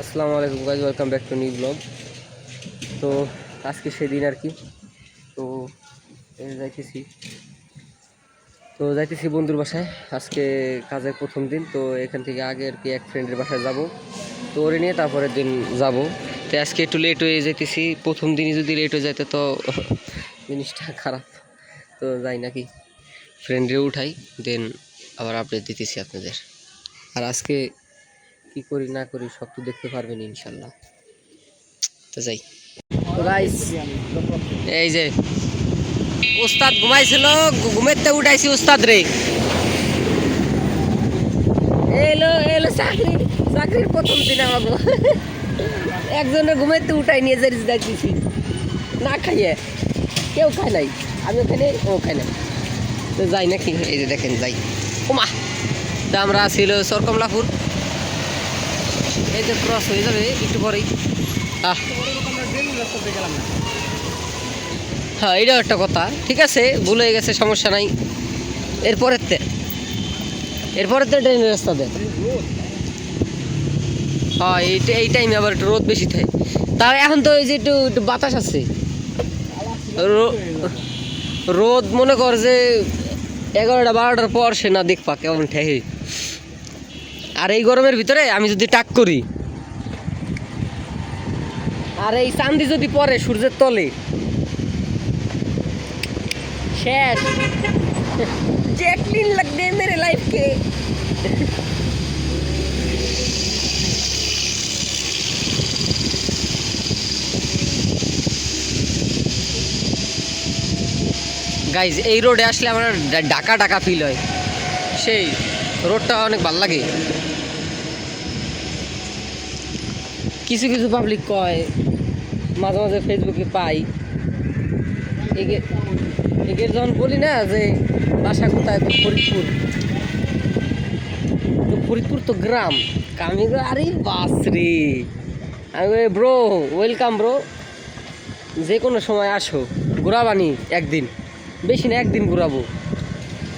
আসসালামু আলাইকুম guys, welcome back to new blog. তো আজকে সেদিন আর কি। তো যাইতেছি যাইতেছি বন্ধুর বাসায়। আজকে কাজের প্রথম দিন, তো এখান থেকে আগে আর কি এক ফ্রেন্ডের বাসায় যাব। তো ওরে নিয়ে তারপরের দিন যাব। তো আজকে একটু লেট হয়ে যাইতেছি। প্রথম দিনই যদি লেট হয়ে যাইতে তো জিনিসটা খারাপ। তো যাই নাকি, ফ্রেন্ডে উঠাই, দেন আবার আপডেট দিতেছি আপনাদের। আর আজকে কি করি না করি সব তো দেখতে পারবেন ইনশাল্লাহ। তো যাই। তো গাইস, এই যে উস্তাদ ঘুমাইছিল, ঘুমেতে উঠাইছি উস্তাদ রে। এলো এলো চাকরির প্রথম দিন আমাকে একজনের ঘুমেতে উঠাই নিয়ে যাইতেছি না খাইয়ে। কেউ খায় নাই, আমি ওখানে, ও খাই নাই। তো যাই নাকি, এই যে দেখেন যাই। ওমা, তা আমরা ছিল সরকমলাপুর। এই যে ক্রস হয়ে যাবে একটু পরেই। হ্যাঁ, এটাও একটা কথা। ঠিক আছে, ভুল হয়ে গেছে, সমস্যা নাই। এরপরের ট্রেনের রাস্তা দেয়। হ্যাঁ, এই টাইমে আবার একটু রোদ বেশি থাকে। তাও এখন তো ওই যে একটু একটু বাতাস আছে। রোদ মনে কর যে 11টা 12টার পর সে না দেখবা কেমন ঠেহে। আর এই গরমের ভিতরে আমি যদি টাক করি, আর এই চান্দি যদি পড়ে সূর্যের তলে, শেষ। जैकलिन लग गए मेरे लाइफ के। গাইজ, এই রোডে আসলে আমার ঢাকা ঢাকা ফিল হয়। সেই রোডটা অনেক ভালো লাগে। কিছু কিছু পাবলিক কয়, মাঝে মাঝে ফেসবুকে পাই, এগের যখন বলি না যে বাসা কোথায়, ফরিদপুর। তো ফরিদপুর তো গ্রাম, আমি আরে বাস রে। আমি ব্রো, ওয়েলকাম ব্রো, যে কোনো সময় আসো, ঘুরাবানি একদিন, বেশি না একদিন ঘুরাবো।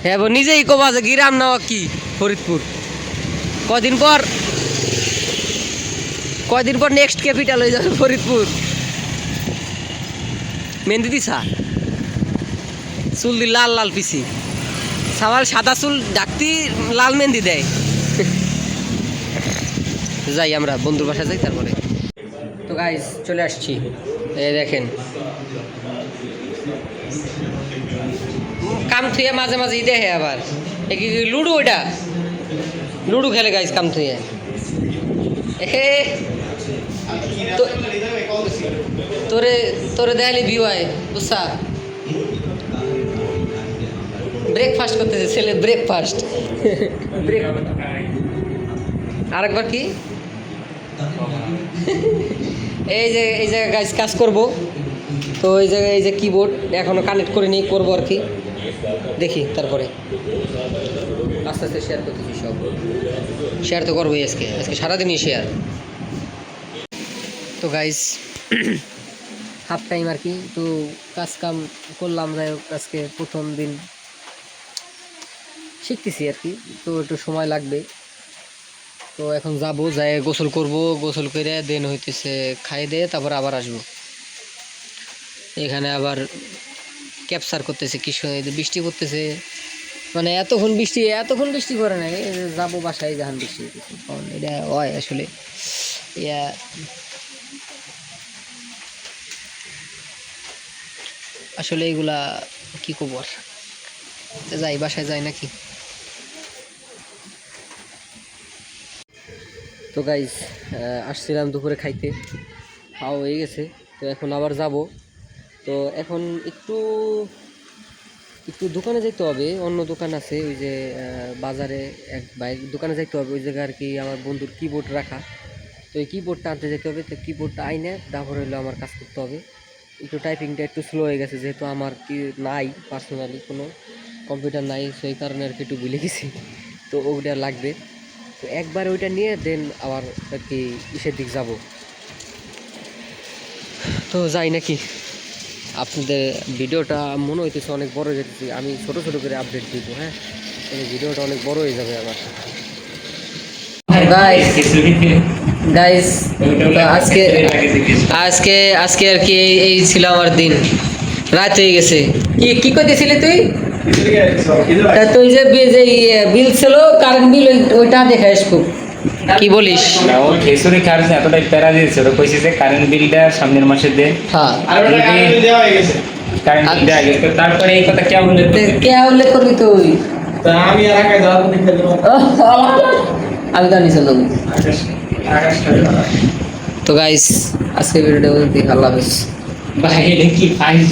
হ্যাঁ, নিজেই কবা যে গ্রাম নেওয়া কি ফরিদপুর। কয়দিন পর নেক্সট ক্যাপিটাল হয়ে যাবে ফরিদপুর। মেহেন্দি দিছা, চুল দি লাল লাল পিসি, সবাই সাদা চুল ডাকতি লাল মেহেন্দি দেয়। যাই আমরা বন্ধুর বাসায় যাই তারপরে। তো গাইস, চলে আসছি। এই দেখেন, কাম থুয়ে মাঝে মাঝে দেখে আবার লুডু, ওইটা লুডু খেলে গাইস কাম থুয়ে। তোরে তোরে দেখালি ভিউ হয়, বুঝছা। ব্রেকফাস্ট করতেছে ছেলে, ব্রেকফাস্ট। আরেকবার কি, এই যে গাইস কাজ করব। তো এই জায়গায় এই যে কিবোর্ড এখনো কানেক্ট করে নিয়ে করবো আর কি, দেখি তারপরে আস্তে আস্তে শেয়ার করতেছি। সব শেয়ার তো করবোই আজকে সারাদিনই শেয়ার। তো গাইস, হাফ টাইম আর কি, তো কাজ কাম করলাম। যাই হোক, আজকে প্রথম দিন শিখতেছি আর কি, তো একটু সময় লাগবে। তো এখন যাবো, যাই গোসল করব, গোসল করে দেন হইতেছে খাই দিয়ে তারপর আবার আসবো। এখানে আবার ক্যাপচার করতেছে কি বৃষ্টি পড়তেছে, মানে এতক্ষণ বৃষ্টি করে নাই। যাবো বাসায় যখন বৃষ্টি হইতেছে, কারণ এটা হয় আসলে ইয়া। আসলে এগুলা কি খবর, যাই বাসায় যাই নাকি। তো গাইস, আসছিলাম দুপুরে খাইতে, খাওয়া হয়ে গেছে। তো এখন আবার যাব। তো এখন একটু দোকানে যেতে হবে, অন্য দোকান আছে ওই যে বাজারে, এক বাইক দোকানে যেতে হবে। ওই জায়গায় আর কি আমার বন্ধুর কিবোর্ড রাখা, তো এই কিবোর্ডটা আনতে যেতে হবে। তো কিবোর্ডটা আইনে তারপর হইলো আমার কাজ করতে হবে। একটু টাইপিংটা একটু স্লো হয়ে গেছে, যেহেতু আমার কি নাই পার্সোনালি কোনো কম্পিউটার নাই, সেই কারণে আর কি একটু ভুলে গেছি। তো ওইটা লাগবে। তো একবার ওইটা নিয়ে দেন আবার আর কি ইসের দিক যাব। তো যাই নাকি, আপনাদের ভিডিওটা মনে হইতেছে অনেক বড় হয়ে যেতেছে, আমি ছোট ছোট করে আপডেট দিব। হ্যাঁ, ভিডিওটা অনেক বড় হয়ে যাবে আমার। গাইস আজকে আজকে আজকে আর কি এই ছিল আমার দিন, রাত হয়ে গেছে। কি কি করতেছিলি তুই? তা তুই যে বিল ছিল কারেন্ট বিল, ওইটা দেখে আসবো, কি বলিস? না, ও খেসুরি খাচ্ছে এতটাই প্যারা দিয়েছে, ওরা কইছে যে কারেন্ট বিলটা সামনের মাসে দে। হ্যাঁ কারেন্ট বিল দেওয়া গেছে, তো তারপরে এই কথা কে বললে? কে উল্লেখ করবি তুই? আমি আর আগে দাঁড়াতে দেখে আমি জানি চলো। তো গাইস আজকে ভিডিওটা আল্লাহ হাফেজ। ভাই এটা কি ফাইজ